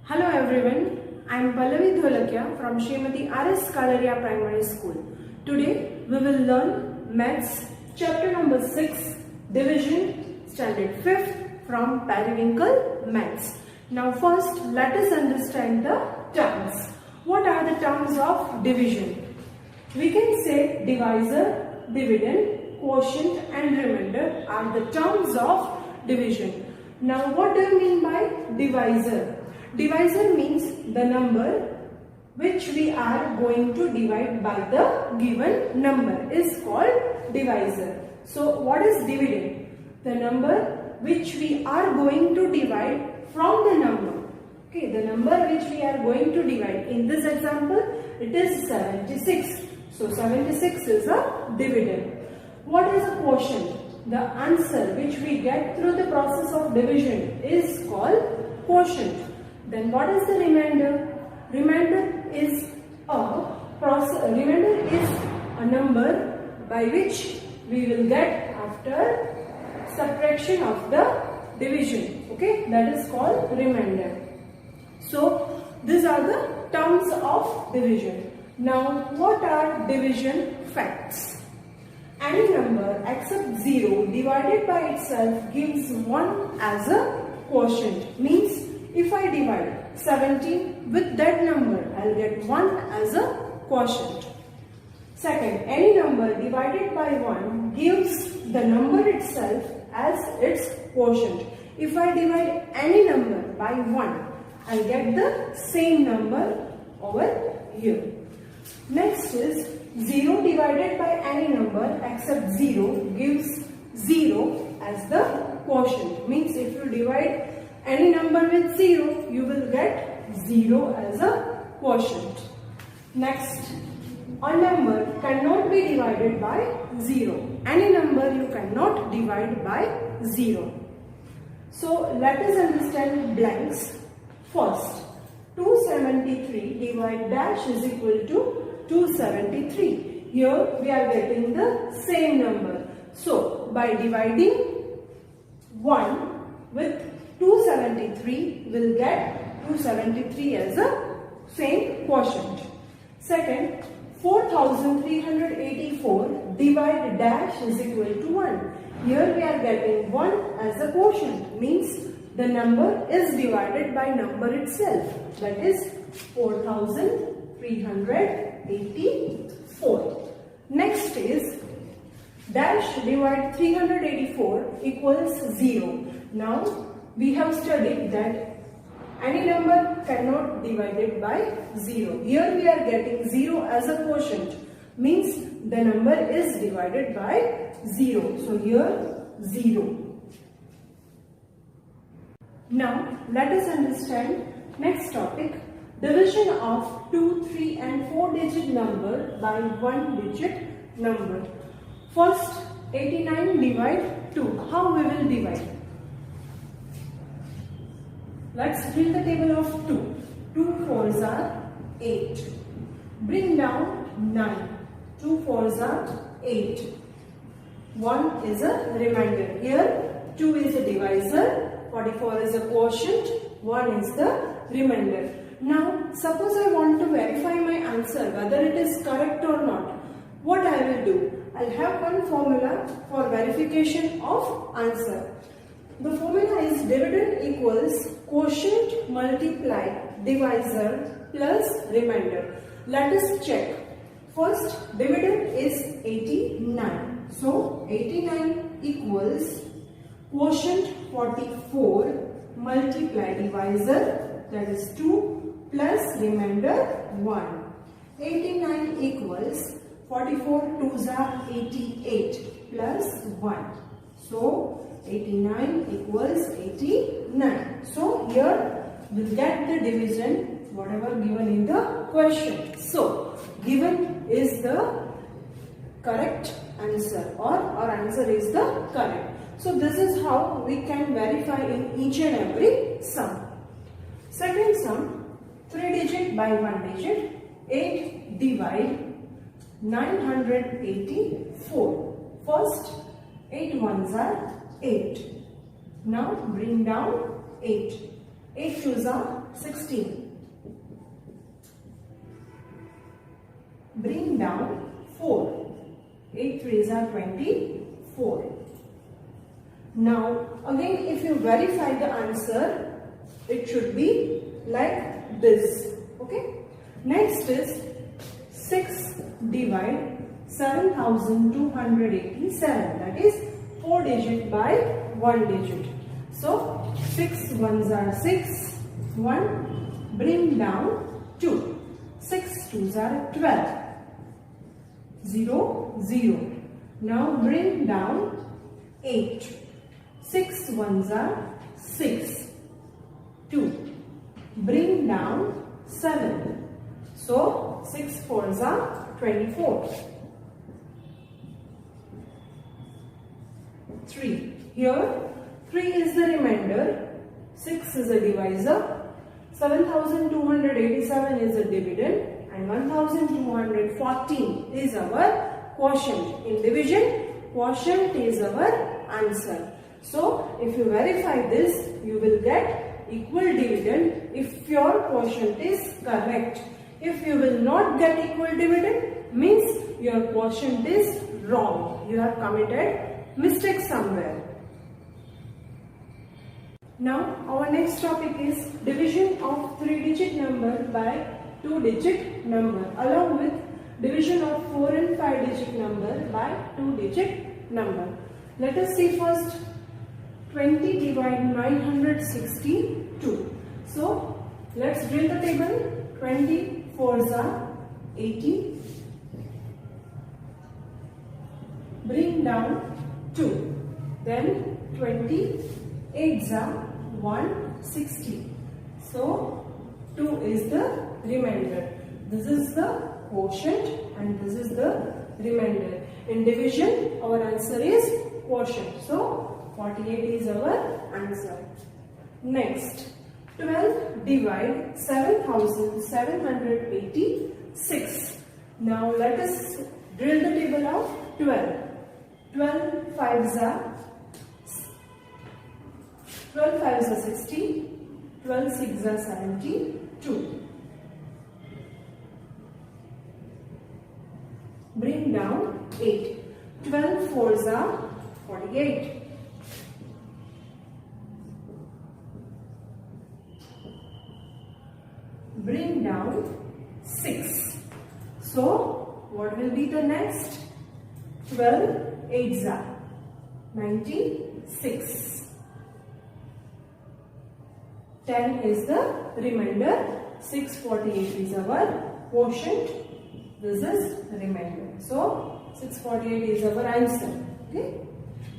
Hello everyone, I am Pallavi Dholakia from Srimati R.S. Kalaria Primary School. Today we will learn Maths chapter number 6, Division, Standard 5th from Periwinkle Maths. Now first let us understand the terms. What are the terms of division? We can say divisor, dividend, quotient and remainder are the terms of division. Now what do you mean by divisor? Divisor means the number which we are going to divide by the given number is called divisor. So what is dividend? The number which we are going to divide from the number. Okay, the number which we are going to divide. In this example, it is 76. So 76 is a dividend. What is a quotient? The answer which we get through the process of division is called quotient. Then what is the remainder? Remainder is a number by which we will get after subtraction of the division. Okay, that is called remainder. So these are the terms of division. Now what are division facts? Any number except 0 divided by itself gives 1 as a quotient. Means if I divide 17 with that number, I will get 1 as a quotient. Second, any number divided by 1 gives the number itself as its quotient. If I divide any number by 1, I will get the same number over here. Next is 0 divided by any number except 0 gives 0 as the quotient. Means if you divide any number with 0, you will get 0 as a quotient. Next, a number cannot be divided by 0. Any number you cannot divide by 0. So let us understand blanks. First, 273 divide dash is equal to 273. Here we are getting the same number. So by dividing 1 with 273, will get 273 as a same quotient. Second, 4384 divide dash is equal to 1. Here we are getting 1 as a quotient. Means the number is divided by number itself. That is 4384. Next is dash divide 384 equals 0. Now we have studied that any number cannot be divided by 0. Here we are getting 0 as a quotient. Means the number is divided by 0. So here 0. Now let us understand next topic. Division of 2, 3 and 4 digit number by 1 digit number. First 89 divide 2. How we will divide? Let's fill the table of 2. 2 4s are 8. Bring down 9. 2 4s are 8. 1 is a remainder. Here 2 is a divisor, 44 is a quotient, 1 is the remainder. Now suppose I want to verify my answer whether it is correct or not. What I will do? I will have one formula for verification of answer. The formula is dividend equals quotient multiplied divisor plus remainder. Let us check. First, dividend is 89. So, 89 equals quotient 44 multiply divisor, that is 2 plus remainder 1. 89 equals 44 2s are 88 plus 1. So, 89 equals 89. So here we will get the division whatever given in the question. So given is the correct answer or our answer is the correct. So this is how we can verify in each and every sum. Second sum, 3 digit by 1 digit. 8 divide 984. First 8 ones are 8. Now bring down 8. 8 2s are 16. Bring down 4. 8 3s are 24. Now again, if you verify the answer, it should be like this. Okay. Next is 6 divide 7287. That is 4 digit by 1 digit. So 6 ones are 6. 1. Bring down 2. 6 2s are 12. 0 0. Now bring down 8. 6 ones are 6. 2. Bring down 7. So 6 4s are 24. 3. Here 3 is the remainder, 6 is a divisor, 7287 is a dividend, and 1214 is our quotient. In division, quotient is our answer. So if you verify this, you will get equal dividend if your quotient is correct. If you will not get equal dividend, means your quotient is wrong. You have committed mistake somewhere. Now our next topic is division of 3-digit number by 2-digit number, along with division of 4 and 5-digit number by 2-digit number. Let us see first 20 divide 962. So let's drill the table. 20 4s are 80. Bring down 2. Then 20 8s are 160. So 2 is the remainder. This is the quotient and this is the remainder. In division, our answer is quotient. So 48 is our answer. Next, 12 divide 7786. Now let us drill the table of 12. 12 5s are 60, 12 6s are 72. Bring down 8. 12 4s are 48. Bring down 6. So what will be the next? 12 8s are 96. 10 is the remainder. 648 is our quotient. This is remainder. So 648 is our answer. Okay.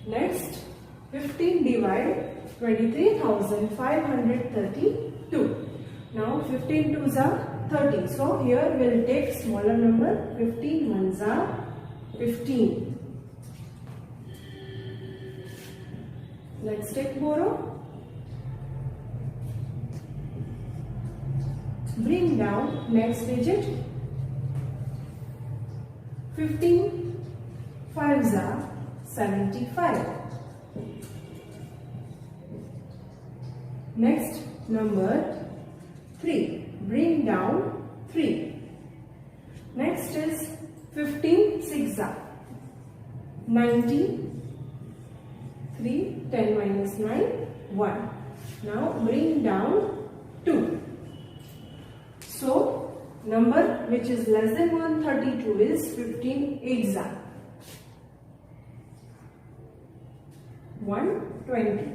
Next, 15 divide 23,532. Now 15 2s are 30. So here we will take smaller number. 15 1s are 15. Let's take borrow. Bring down next digit. 15 5s are 75. Next number 3. Bring down 3. Next is 15 6s are 90. 3 10 minus 9 1. Now bring down 2. So number which is less than 132 is 15 8s are 120.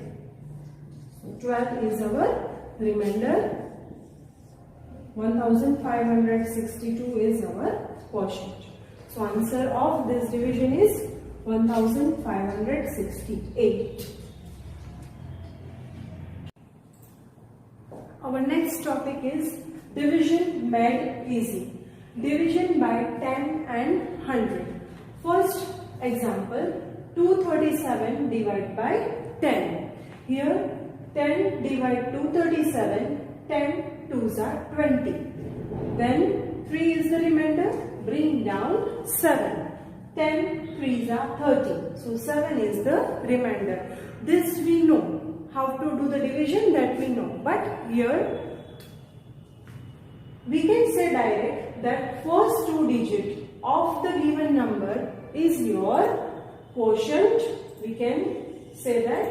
So 12 is our remainder. 1562 is our quotient. So answer of this division is 1568. Our next topic is division made easy. Division by 10 and 100. First example, 237 divided by 10. Here 10 divide 237, 10 2s are 20. Then 3 is the remainder. Bring down 7. 10 3s are 30. So 7 is the remainder. This we know. how to do the division, that we know. But here we can say direct that first two digits of the given number is your quotient, we can say that,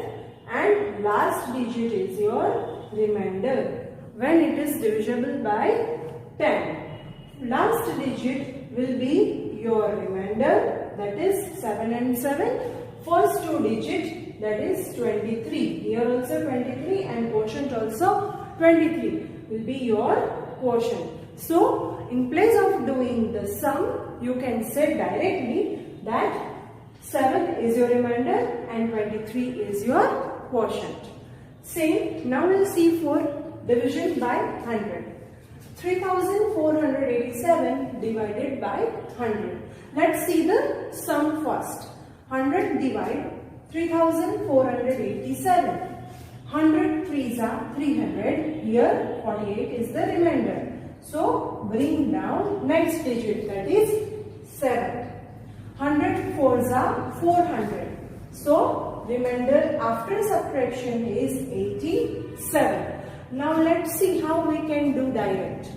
and last digit is your remainder when it is divisible by 10. Last digit will be your remainder, that is 7 and 7. First two digit, that is 23. Here also 23 and quotient also 23 will be your quotient. So in place of doing the sum, you can say directly that 7 is your remainder and 23 is your quotient. Same, now we'll see for division by 100. 3487 divided by 100. Let's see the sum first. 100 divide 3487. 100 threes are 300. Here 48 is the remainder. So bring down next digit, that is 7. 100 fours are 400. So remainder after subtraction is 87. Now let's see how we can do direct.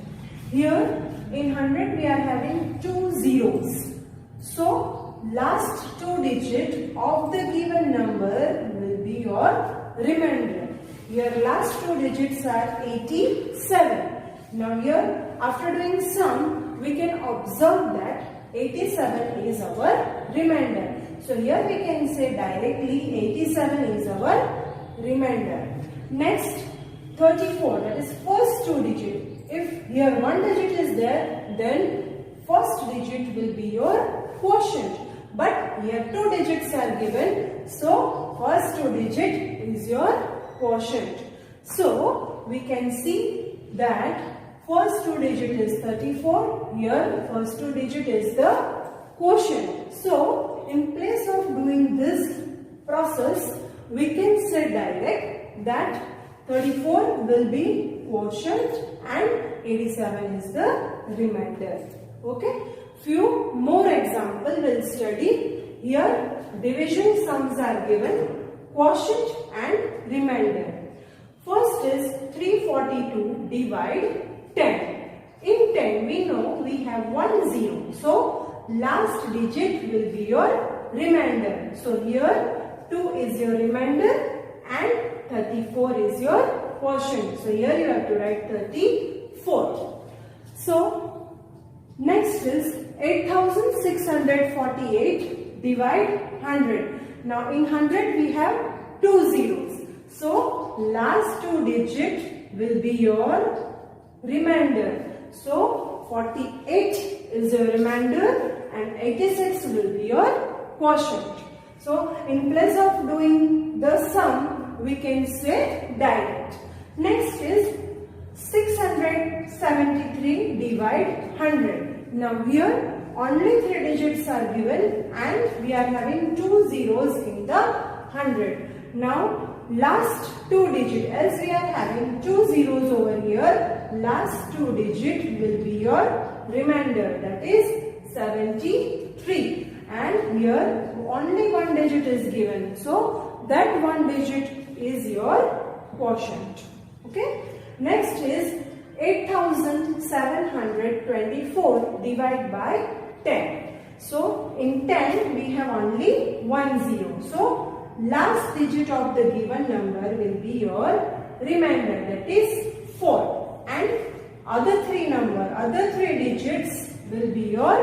Here in 100 we are having two zeros. So last two digit of the given number will be your remainder. Your last two digits are 87. Now here after doing sum we can observe that 87 is our remainder. So here we can say directly 87 is our remainder. Next 34, that is first two digit. If here one digit is there, then first digit will be your quotient. But here two digits are given, so first two digit is your quotient. So we can see that first two digit is 34, here first two digit is the quotient. So in place of doing this process, we can say direct that 34 will be quotient and 87 is the remainder. Okay. Few more examples we'll study. Here division sums are given, quotient and remainder. First is 342 divide 10. In 10 we know we have 1 0. So last digit will be your remainder. So here 2 is your remainder and 34 is your quotient. So here you have to write 34. So next is 8648 divide 100. Now in 100 we have two zeros. So last two digit will be your remainder. So 48 is your remainder and 86 will be your quotient. So in place of doing the sum, we can say direct. Next is 673 divide 100. Now here only 3 digits are given and we are having two zeros in the 100. Now last two digit, as we are having two zeros over here, last two digit will be your remainder, that is 73. And here only one digit is given, so that one digit is your quotient. Okay. Next is 8724 divided by 10. So in 10 we have only 1 0. So last digit of the given number will be your remainder, that is 4. And other three digits will be your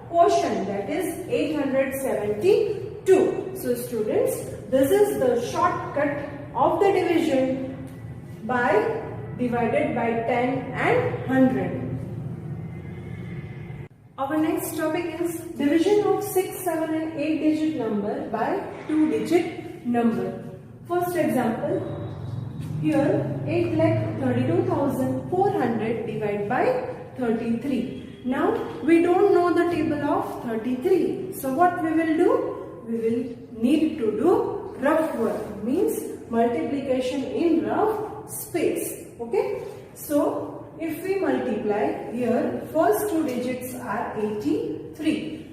quotient, that is 872. So students, this is the shortcut of the division by divided by 10 and 100. Our next topic is division of 6, 7 and 8 digit number by 2 digit number. First example, here 8,32,400 divided by 33. Now we don't know the table of 33. So what we will do? We will need to do rough work, means multiplication in rough space. Okay. So if we multiply, here first two digits are 83.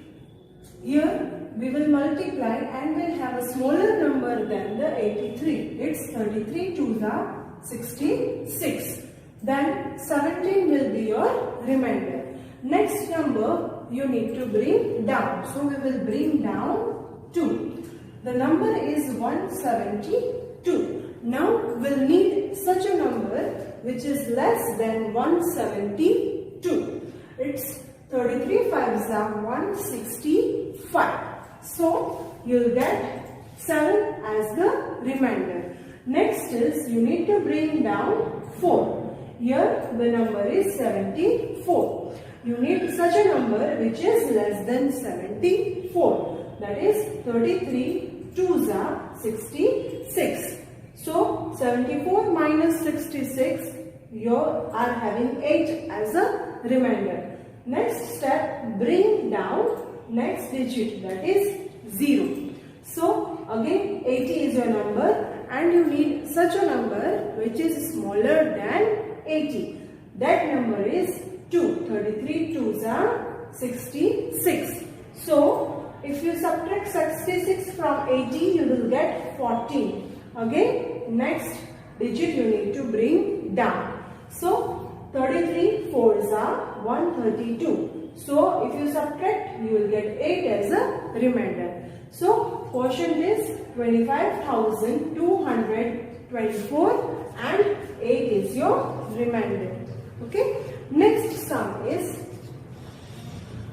Here we will multiply and we'll have a smaller number than the 83. It's 33 2s are 66. Then 17 will be your remainder. Next number you need to bring down. So we will bring down 2. The number is 172. Now we'll need such a number which is less than 172. It's 33 5s are 165. So you'll get 7 as the remainder. Next is you need to bring down 4. Here the number is 74. You need such a number which is less than 74. That is 33 2s are 66. So 74 minus 66, you are having 8 as a remainder. Next step, bring down next digit, that is 0. So again 80 is your number and you need such a number which is smaller than 80. That number is 2. 33 2s are 66. So if you subtract 66 from 80, you will get 14. Again, next digit you need to bring down. So 33 4s are 132. So if you subtract, you will get 8 as a remainder. So quotient is 25,224 and 8 is your remainder. Okay. Next sum is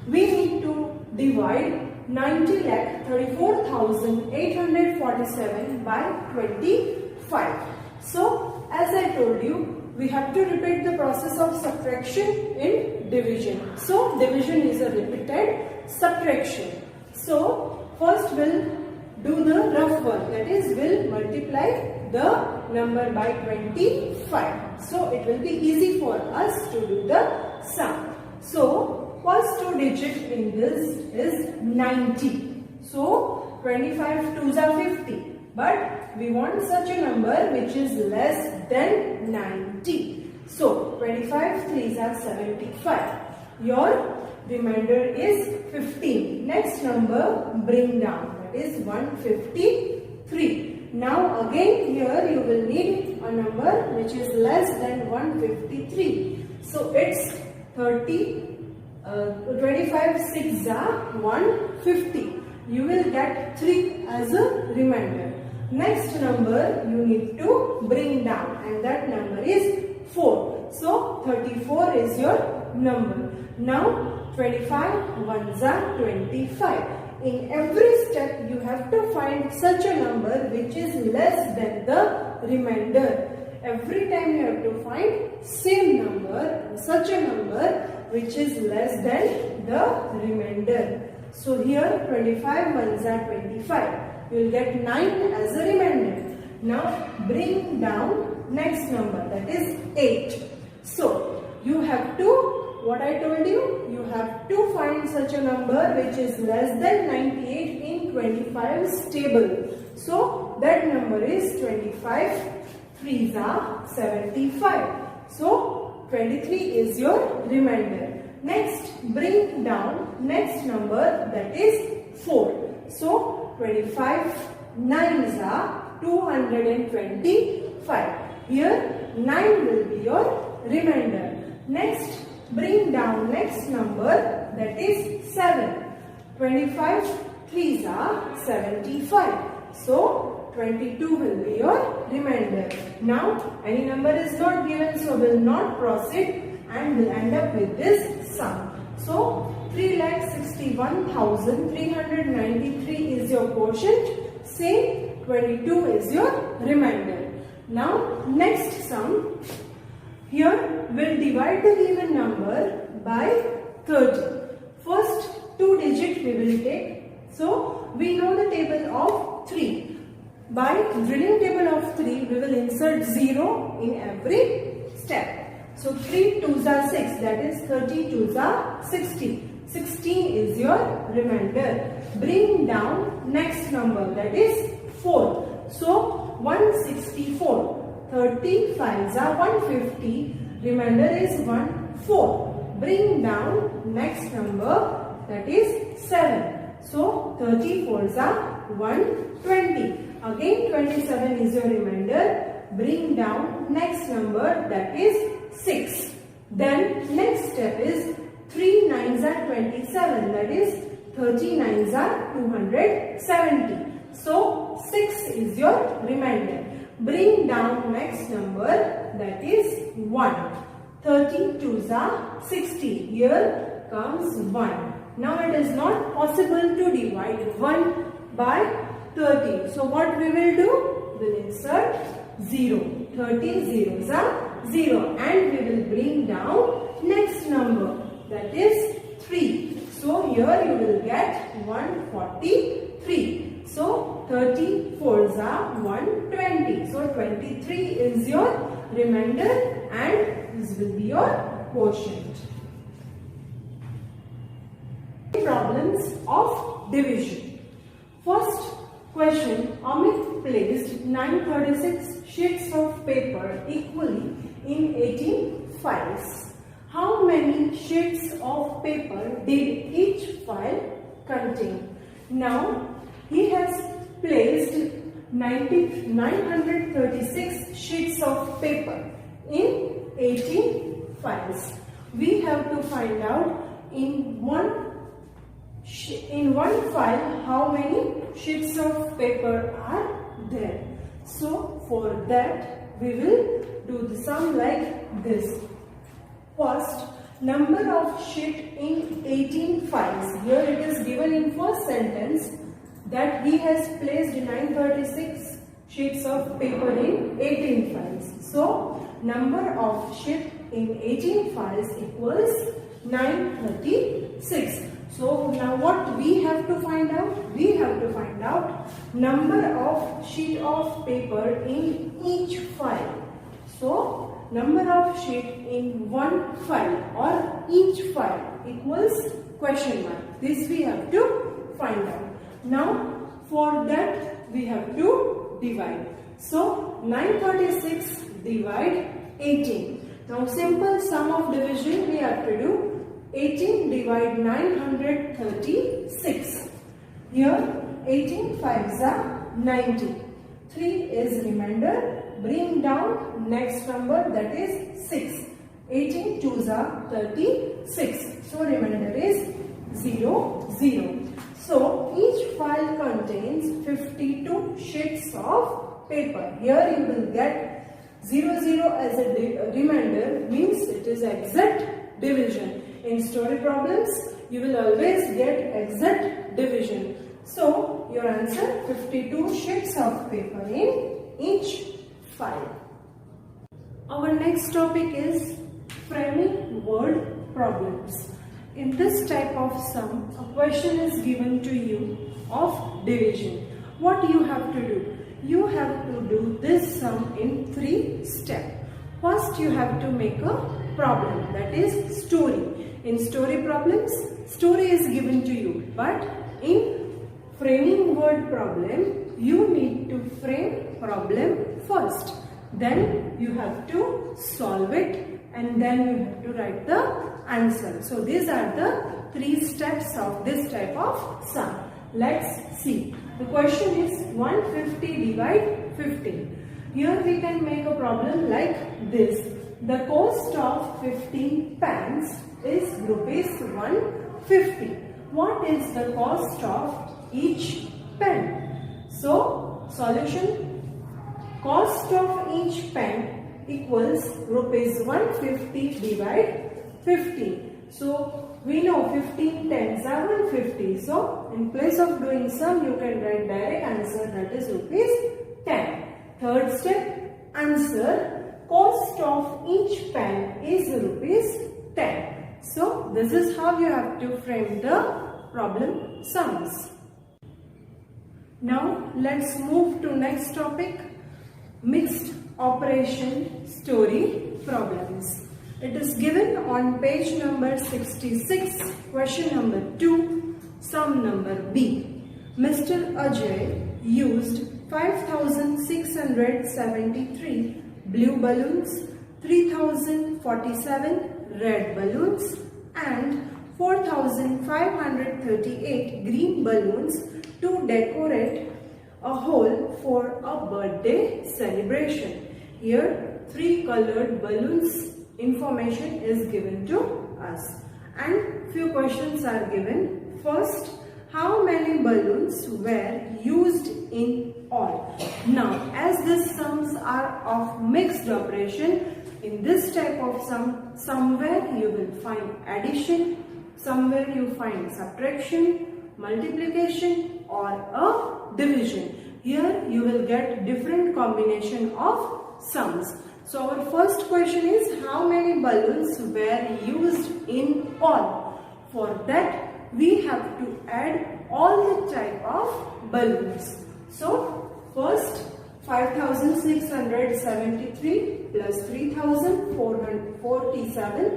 we need to divide 90,34,847 by 25. So as I told you, we have to repeat the process of subtraction in division. So division is a repeated subtraction. So first we'll do the rough one, that is we'll multiply the number by 25. So it will be easy for us to do the sum. So first 2 digit in this is 90. So 25 2s are 50. But we want such a number which is less than 90. So 25 3s are 75. Your remainder is 15. Next number bring down, that is 153. Now again here you will need a number which is less than 153. So it's 25 6s are 150. You will get 3 as a remainder. Next number you need to bring down and that number is 4. So 34 is your number. Now 25 1s are 25. In every step you have to find such a number which is less than the remainder. Every time you have to find same number, such a number which is less than the remainder. So here 25 1s are 25. You will get 9 as a remainder. Now bring down next number, that is 8. So you have to, what I told you, you have to find such a number which is less than 98 in 25's table. So that number is 25 3s are 75. So 23 is your remainder. Next bring down next number, that is 4. So 25 9s are 225. Here 9 will be your remainder. Next bring down next number, that is 7. 25 3s are 75. So 22 will be your remainder. Now any number is not given, so will not proceed and will end up with this sum. So 3,61,393 is your quotient. Say 22 is your remainder. Now next sum. Here we'll divide the even number by 30. First 2 digit we will take. So we know the table of 3. By drilling table of 3, we will insert 0 in every step. So 3 2s are 6, that is 30 2s are 60. 16 is your remainder. Bring down next number, that is 4. So 164. 30 5s are 150. Remainder is 1 4. Bring down next number, that is 7. So 30 fours are 120. Again 27 is your remainder. Bring down next number, that is 6. Then next step is 3 9s are 27, that is 30 9s are 270. So 6 is your remainder. Bring down next number, that is 1. 30 2s are 60. Here comes 1. Now it is not possible to divide 1 by 30. So what we will do? We'll insert 0. 30 zeros are 0. And we will bring down next number, that is 3. So here you will get 143. So 30 fours are 120. So 23 is your remainder and this will be your quotient. Problems of division. First question, Amit placed 936 sheets of paper equally in 18 files. How many sheets of paper did each file contain? Now he has placed 936 sheets of paper in 18 files. We have to find out in one file how many sheets of paper are there. So for that we will do the sum like this. First, number of sheet in 18 files. Here it is given in first sentence that he has placed 936 sheets of paper in 18 files. So number of sheet in 18 files equals 936. So now what we have to find out? We have to find out number of sheet of paper in each file. So number of sheet in one file or each file equals question mark. This we have to find out. Now for that we have to divide. So 936 divide 18. Now simple sum of division we have to do. 18 divide 936. Here 18 5s are 90. 3 is remainder. Bring down next number, that is 6. 18 2s are 36. So remainder is 0 0. So each file contains 52 sheets of paper. Here you will get 0 0 as a remainder, means it is exact division. In story problems, you will always get exact division. So, your answer 52 sheets of paper in each file. Our next topic is framing word problems. In this type of sum, a question is given to you of division. What you have to do? You have to do this sum in 3 steps. First, you have to make a problem, that is story. In story problems, story is given to you, but in framing word problem, you need to frame problem first. Then you have to solve it and then you have to write the answer. So these are the 3 steps of this type of sum. Let's see. The question is 150 divide 15. Here we can make a problem like this. The cost of 15 pens is rupees 150. What is the cost of each pen? So, solution, cost of each pen equals rupees 150 divide 15. So, we know 15 tens are 150. So, in place of doing sum, you can write direct answer, that is rupees 10. Third step, answer, cost of each pen is rupees 10. So, this is how you have to frame the problem sums. Now, let's move to next topic, mixed operation story problems. It is given on page number 66, question number 2, sum number B. Mr. Ajay used 5,673 blue balloons, 3,047 red balloons and 4,538 green balloons to decorate a hall for a birthday celebration. Here 3 colored balloons information is given to us and few questions are given. First, how many balloons were used in all? Now, as these sums are of mixed operation, in this type of sum, somewhere you will find addition, somewhere you find subtraction, multiplication or a division. Here you will get different combination of sums. So our first question is, how many balloons were used in all? For that we have to add all the type of balloons. So first 5,673 plus 3,447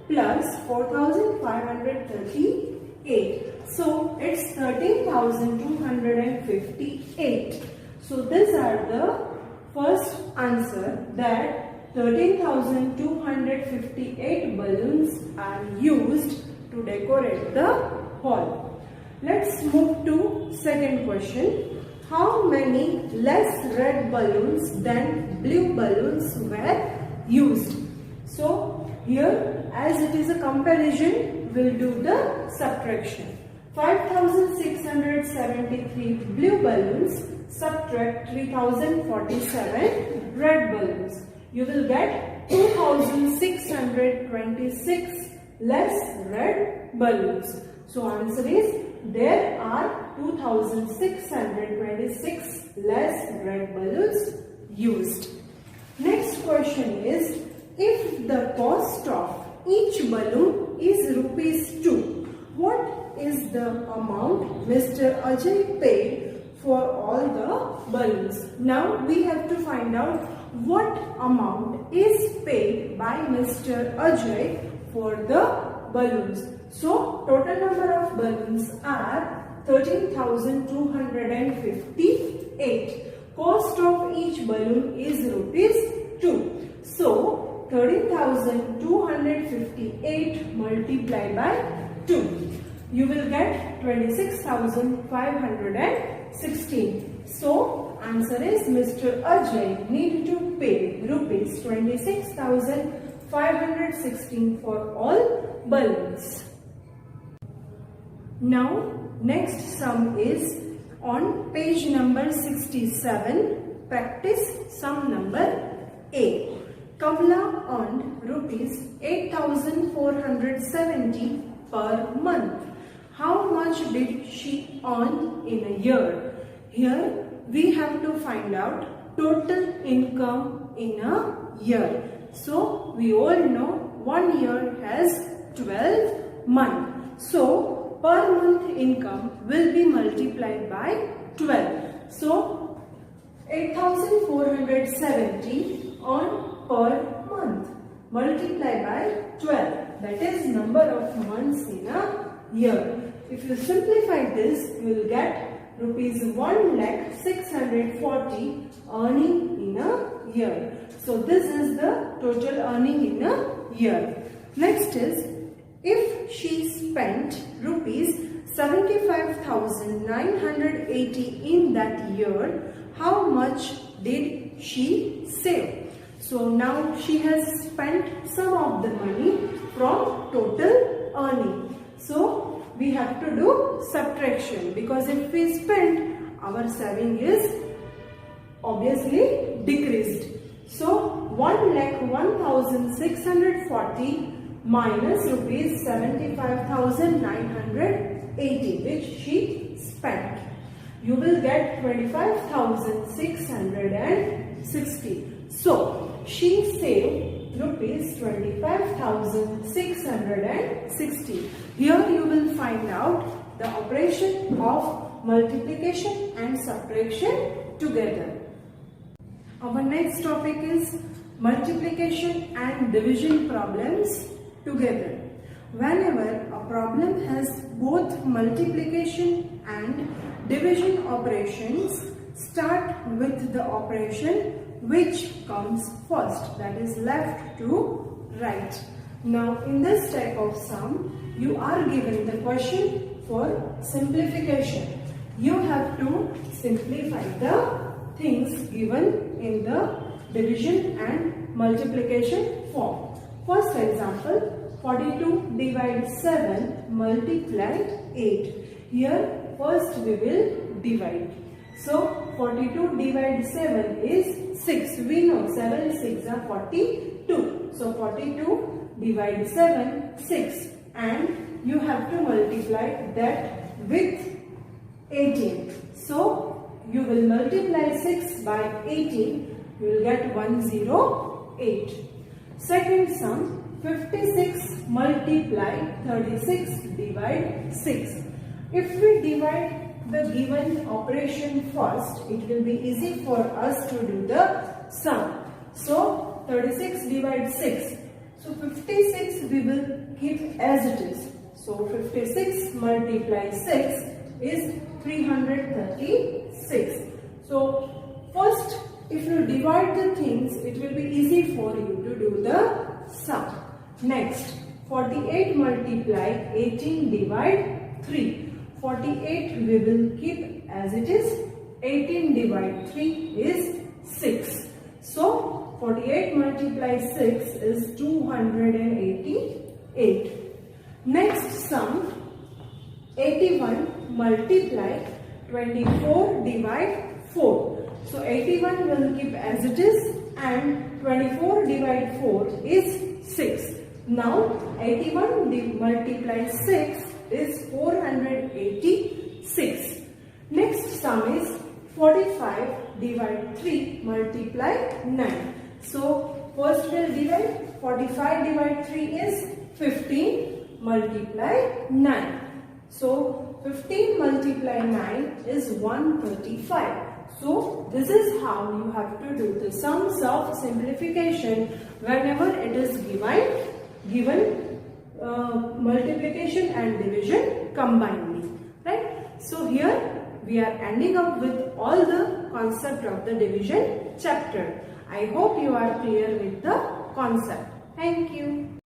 plus 4,538. So it's 13,258. So these are the first answer, that 13,258 balloons are used to decorate the hall. Let's move to second question. How many less red balloons than blue balloons were used? So here, as it is a comparison, we'll do the subtraction. 5,673 blue balloons subtract 3,047 red balloons. You will get 2,626 less red balloons. So answer is, there are 2,626 less red balloons used. Next question is, if the cost of each balloon is ₹2, what is the amount Mr. Ajay paid for all the balloons? Now we have to find out what amount is paid by Mr. Ajay for the balloons. So total number of balloons are 13,258. Cost of each balloon is ₹2. So 13,258 multiplied by 2. You will get 26,516. So answer is, Mr. Ajay need to pay ₹26,516 for all balloons. Now next sum is on page number 67, practice sum number A. Kamala earned ₹8,470 per month. How much did she earn in a year? Here we have to find out total income in a year. So we all know 1 year has 12 months. So per month income will be multiplied by 12. So 8,470 on per month multiplied by 12. That is number of months in a year. If you simplify this, you will get ₹1,640,000 earning in a year. So this is the total earning in a year. Next is, if she spent ₹75,980 in that year, how much did she save? So now she has spent some of the money from total earning. So we have to do subtraction, because if we spend, our saving is obviously decreased. So 1,01,640 minus ₹75,980 which she spent. You will get 25,660. So she saved ₹25,660. Here you will find out the operation of multiplication and subtraction together. Our next topic is multiplication and division problems together. Whenever a problem has both multiplication and division operations, start with the operation which comes first, that is left to right. Now in this type of sum, you are given the question for simplification. You have to simplify the things given in the division and multiplication form. First example, 42 divide 7 multiply 8. Here first we will divide. So 42 divide 7 is 6. We know 7 6 are 42. So 42 divide 7 6, and you have to multiply that with 18. So you will multiply 6 by 18. You will get 108. Second sum, 56 multiply 36 divide 6. If we divide the given operation first, it will be easy for us to do the sum. So 36 divide 6. So 56 we will keep as it is. So 56 multiply 6 is 336. So first, if you divide the things, it will be easy for you to do the sum. Next, 48 multiply 18 divide 3. 48 we will keep as it is. 18 divide 3 is 6. So 48 multiply 6 is 288. Next sum, 81 multiply 24 divide 4. So 81 will keep as it is, and 24 divide 4 is 6. Now 81 multiply 6 is 486. Next sum is 45 divide 3 multiply 9. So first we will divide. 45 divide 3 is 15 multiply 9. So 15 multiply 9 is 135. So this is how you have to do the sums of simplification whenever it is given multiplication and division combinedly, right? So here we are ending up with all the concept of the division chapter. I hope you are clear with the concept. Thank you.